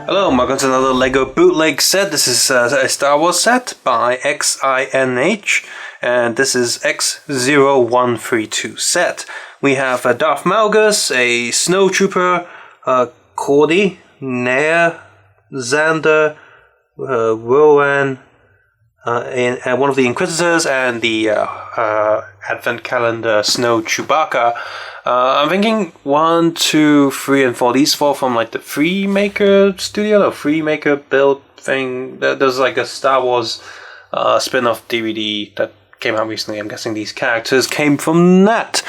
Hello and welcome to another LEGO Bootleg set. This is a Star Wars set by XINH, and this is X0132 set. We have a Darth Malgus, a Snowtrooper, Cordy, Nair, Xander, Rowan, and one of the Inquisitors, and the Advent Calendar Snow Chewbacca. I'm thinking 1, 2, 3, and 4. These 4 from like the FreeMaker studio, or FreeMaker build thing. There's like a Star Wars spin-off DVD that came out recently. I'm guessing these characters came from that.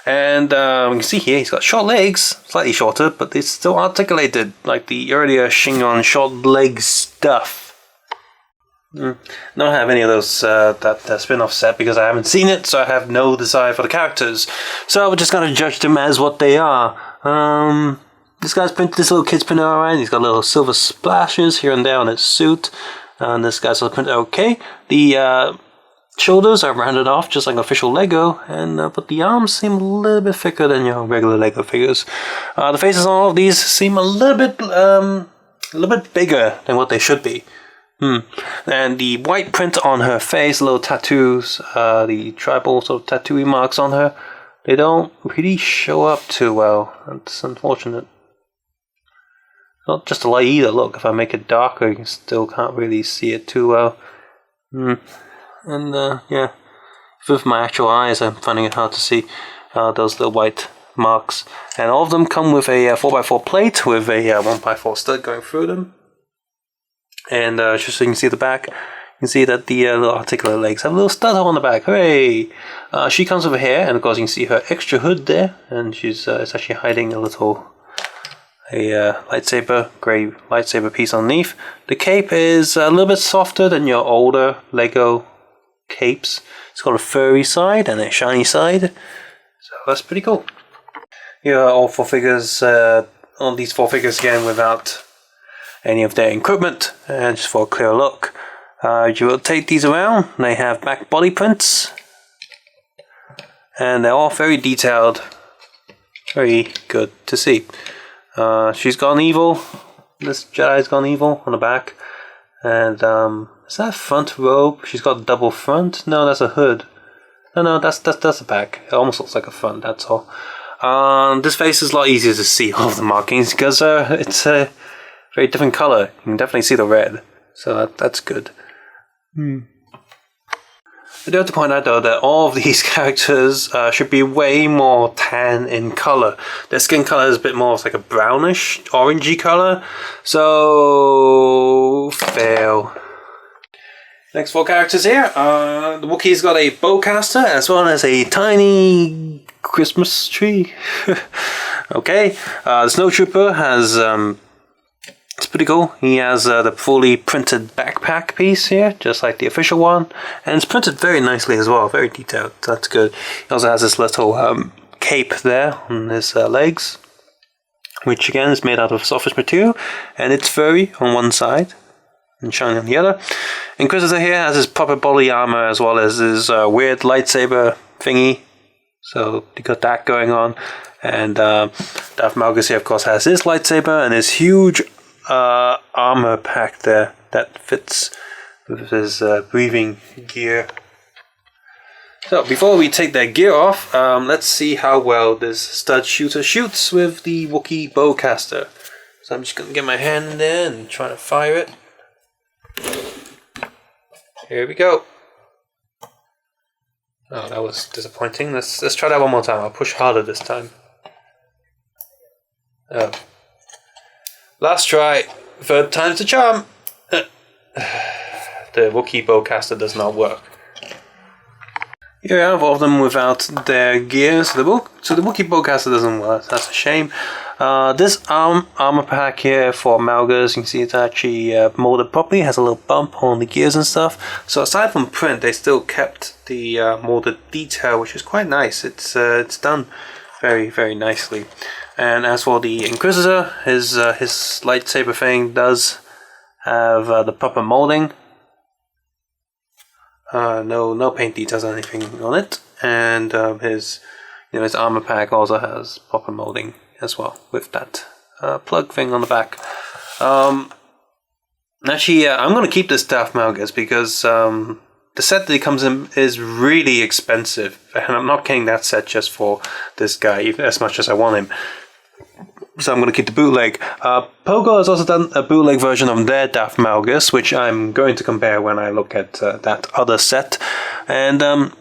And we can see here he's got short legs, slightly shorter, but it's still articulated like the earlier XINH short leg stuff. Don't have any of those that spin-off set because I haven't seen it, so I have no desire for the characters. So we're just gonna judge them as what they are. This little kid's printed alright. He's got little silver splashes here and there on his suit, and this guy's also printed okay. The shoulders are rounded off just like official Lego, and but the arms seem a little bit thicker than your regular Lego figures. The faces on all of these seem a little bit bigger than what they should be. And the white print on her face, little tattoos, the tribal sort of tattoo marks on her, they don't really show up too well. That's unfortunate. Not just a light either. Look, if I make it darker, you still can't really see it too well. And yeah, with my actual eyes, I'm finding it hard to see those little white marks. And all of them come with a 4x4 plate with a 1x4 stud going through them. And just so you can see the back, you can see that the little articulate legs have a little stud hole on the back. Hooray! She comes with a hair, and of course you can see her extra hood there, and she's it's actually hiding a lightsaber, grey lightsaber piece underneath. The cape is a little bit softer than your older Lego capes. It's got a furry side and a shiny side, so that's pretty cool. Here are all 4 figures, all these 4 figures again without any of their equipment, and just for a clear look. You rotate these around, they have back body prints, and they're all very detailed, very good to see. She's gone evil, this Jedi's gone evil on the back, and is that a front robe? She's got a double front? No, that's a hood. No, that's a back. It almost looks like a front, that's all. This face is a lot easier to see all of the markings because it's a very different color. You can definitely see the red, so that's good. I do have to point out though that all of these characters should be way more tan in color. Their skin color is a bit more like a brownish, orangey color, so fail. Next 4 characters here. The Wookiee's got a bowcaster as well as a tiny Christmas tree. Okay, the Snowtrooper has it's pretty cool. He has the fully printed backpack piece here, just like the official one, and it's printed very nicely as well, very detailed. That's good. He also has this little cape there on his legs, which again is made out of softish material, and it's furry on one side and shiny on the other. Inquisitor here has his proper body armor as well as his weird lightsaber thingy, so you got that going on. And Darth Malgus here, of course, has his lightsaber and his huge armor pack there that fits with his breathing gear. So before we take that gear off, let's see how well this stud shooter shoots with the Wookiee bowcaster. So I'm just going to get my hand in there and try to fire it. Here we go. Oh, that was disappointing. Let's try that one more time. I'll push harder this time. Oh. Last try. 3rd time's the charm. The Wookiee bowcaster does not work. Here we have all of them without their gear. So the Wookiee bowcaster doesn't work. That's a shame. This armor pack here for Malgus, you can see it's actually molded properly. It has a little bump on the gears and stuff. So aside from print, they still kept the molded detail, which is quite nice. It's done very, very nicely. And as for the Inquisitor, his lightsaber thing does have the proper molding. No paint details or anything on it, and his armor pack also has proper molding as well with that plug thing on the back. Actually, I'm going to keep this Darth Malgus because the set that he comes in is really expensive, and I'm not getting that set just for this guy, even as much as I want him. So I'm going to keep the bootleg. Pogo has also done a bootleg version of their Darth Malgus, which I'm going to compare when I look at that other set. And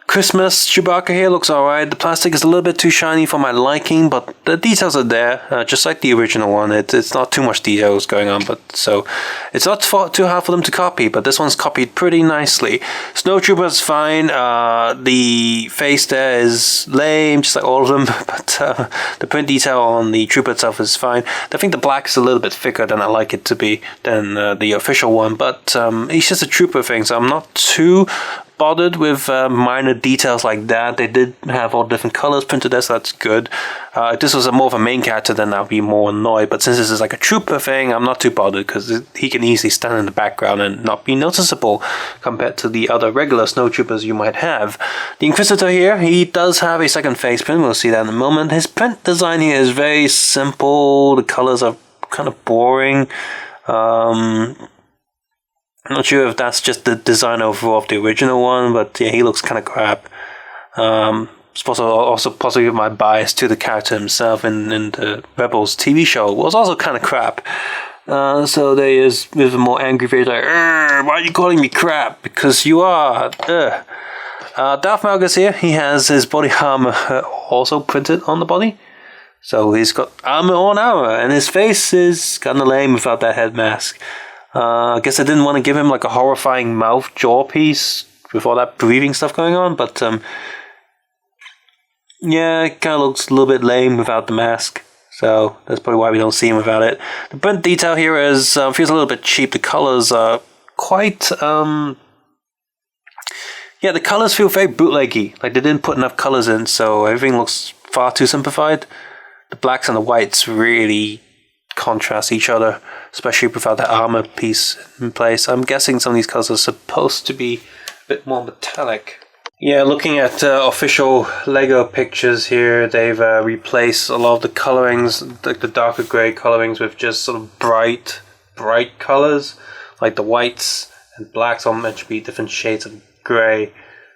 Christmas Chewbacca here looks alright. The plastic is a little bit too shiny for my liking, but the details are there, just like the original one. It's not too much details going on, but so it's not too hard for them to copy, but this one's copied pretty nicely. Snowtrooper's fine. The face there is lame, just like all of them, but the print detail on the trooper itself is fine. I think the black is a little bit thicker than I like it to be than the official one, but it's just a trooper thing, so I'm not too bothered with minor details like that. They did have all different colors printed there, so that's good. If this was more of a main character, then I'd be more annoyed, but since this is like a trooper thing, I'm not too bothered because he can easily stand in the background and not be noticeable compared to the other regular snowtroopers you might have. The Inquisitor here, he does have a second face print, we'll see that in a moment. His print design here is very simple, the colors are kind of boring. I'm not sure if that's just the design overall of the original one, but yeah, he looks kind of crap. Also possibly my bias to the character himself in the Rebels TV show was also kind of crap. So there he is with a more angry face like, why are you calling me crap? Because you are. Darth Malgus here, he has his body armor also printed on the body. So he's got armor on armor, and his face is kind of lame without that head mask. I guess I didn't want to give him like a horrifying mouth jaw piece with all that breathing stuff going on, but yeah, it kind of looks a little bit lame without the mask, so that's probably why we don't see him without it. The print detail here is feels a little bit cheap. The colors are quite yeah, the colors feel very bootleggy, like they didn't put enough colors in, so everything looks far too simplified. The blacks and the whites really contrast each other, especially without that armor piece in place. I'm guessing some of these colors are supposed to be a bit more metallic. Yeah, looking at official Lego pictures here, they've replaced a lot of the colorings, like the darker grey colorings, with just sort of bright colors, like the whites and blacks all meant to be different shades of grey.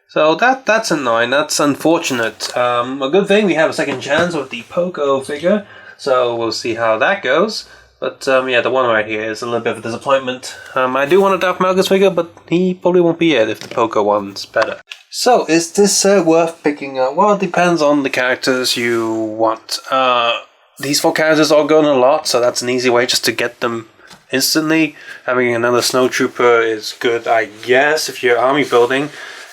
So that's annoying, that's unfortunate. A good thing we have a second chance with the Pogo figure, so we'll see how that goes. But yeah, the one right here is a little bit of a disappointment. I do want a Darth Malgus figure, but he probably won't be it if the Pogo one's better. So, is this worth picking up? Well, it depends on the characters you want. These 4 characters all go in a lot, so that's an easy way just to get them instantly. Having another Snowtrooper is good, I guess, if you're army building.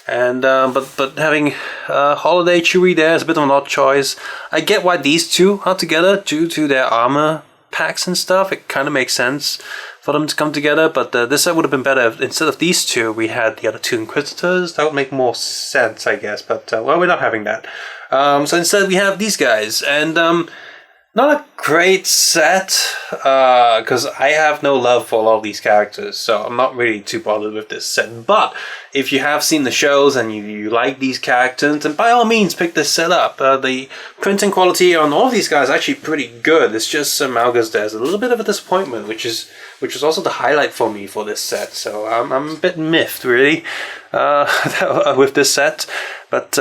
And but having Holiday Chewie there is a bit of an odd choice. I get why these two are together due to their armor packs and stuff. It kind of makes sense for them to come together, but this set would have been better if instead of these two we had the other 2 Inquisitors. That would make more sense, I guess, but well, we're not having that. So instead we have these guys, and not a great set, because I have no love for a lot of these characters, so I'm not really too bothered with this set. But if you have seen the shows and you like these characters, then by all means pick this set up. The printing quality on all of these guys is actually pretty good. It's just Malgus there's a little bit of a disappointment, which was also the highlight for me for this set. So I'm a bit miffed, really, with this set. But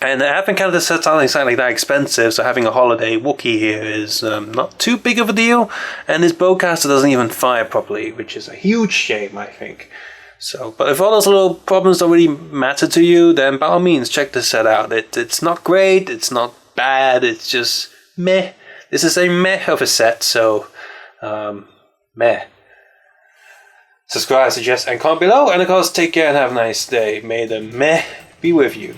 and I haven't counted this set sounding like that expensive, so having a Holiday Wookiee here is not too big of a deal, and his bowcaster doesn't even fire properly, which is a huge shame, I think. So, but if all those little problems don't really matter to you, then by all means check this set out. It's not great, it's not bad, it's just meh. This is a meh of a set, so meh. Subscribe, suggest, and comment below, and of course take care and have a nice day. May the meh be with you.